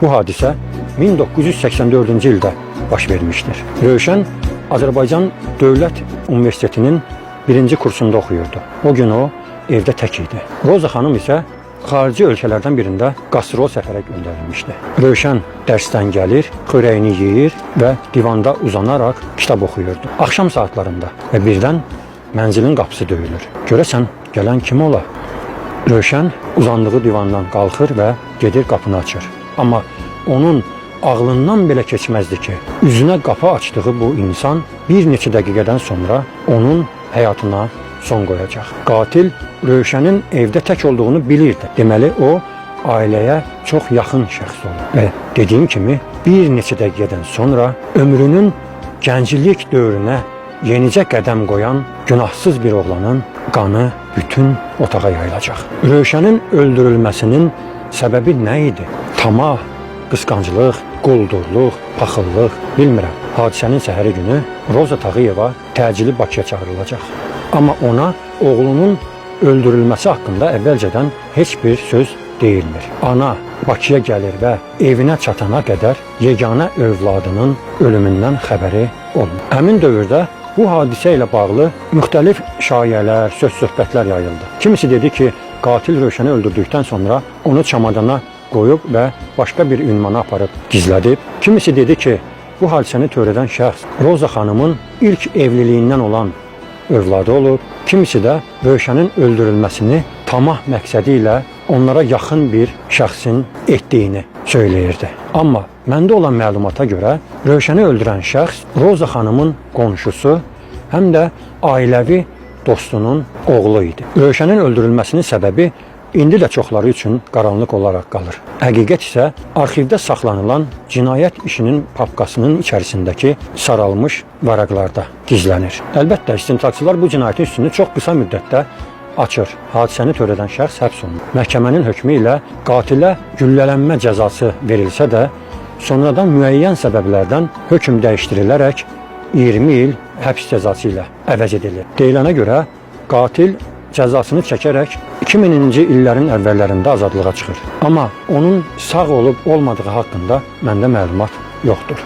Bu hadisə 1984-cü ildə baş vermişdir. Rövşən Azərbaycan Dövlət Universitetinin 1-ci kursunda oxuyurdu. O gün o evdə tək idi. Roza xanım isə xarici ölkələrdən birində qastrol səfərə göndərilmişdi. Rövşən dərsdən gəlir, xörəyini yeyir və divanda uzanaraq kitab oxuyurdu. Axşam saatlarında və birdən mənzilin qapısı döyülür. Görəsən gələn kim ola? Rövşən uzandığı divandan qalxır və gedir qapını açır. Amma onun ağlından belə keçməzdi ki, üzünə qapı açdığı bu insan bir neçə dəqiqədən sonra onun həyatına son qoyacaq. Qatil Rövşənin evdə tək olduğunu bilirdi. Deməli o ailəyə çox yaxın şəxs olur. Və dediyim kimi bir neçə dəqiqədən sonra ömrünün gənclik dövrünə yenicə qədəm qoyan günahsız bir oğlanın qanı bütün otağa yayılacaq. Rövşənin öldürülməsinin səbəbi nə idi? Tamah, qısqanclıq, quldurluq, paxıllıq, bilmirəm. Hadisənin səhəri günü Roza Tağıyeva təcili Bakıya çağırılacaq. Amma ona oğlunun öldürülməsi haqqında əvvəlcədən heç bir söz deyilmir. Ana Bakıya gəlir və evinə çatana qədər yeganə övladının ölümündən xəbəri olmur. Həmin dövrdə bu hadisə ilə bağlı müxtəlif şayələr, söz-söhbətlər yayıldı. Kimisi dedi ki, qatil Rövşəni öldürdükdən sonra onu çamadana qoyub və başqa bir ünvana aparıb gizlədib. Kimisi dedi ki, bu hadisəni törədən şəxs Roza xanımın ilk evliliyindən olan övladı olub. Kimisi də Rövşənin öldürülməsini tamah məqsədi ilə onlara yaxın bir şəxsin etdiyini söyləyirdi. Amma məndə olan məlumata görə Rövşəni öldürən şəxs Roza xanımın qonşusu, həm də ailəvi dostunun oğlu idi. Rövşənin öldürülməsinin səbəbi indi də çoxları üçün qaranlıq olaraq qalır. Həqiqət isə arxivdə saxlanılan cinayət işinin papkasının içərisindəki saralmış vərəqlarda gizlənir. Əlbəttə, istintaqçılar bu cinayətin üstünü çox qısa müddətdə açır. Hadisəni törədən şəxs həbs olunur. Məhkəmənin hökmü ilə qatilə güllələnmə cəzası verilsə də, sonradan müəyyən səbəblərdən hökm dəyişdirilərək 20 il həbs cəzası ilə əvəz edilir. Deyilənə görə qatil cəzasını çəkərək 2000-ci illərin əvvəllərində azadlığa çıxır. Amma onun sağ olub olmadığı haqqında məndə məlumat yoxdur.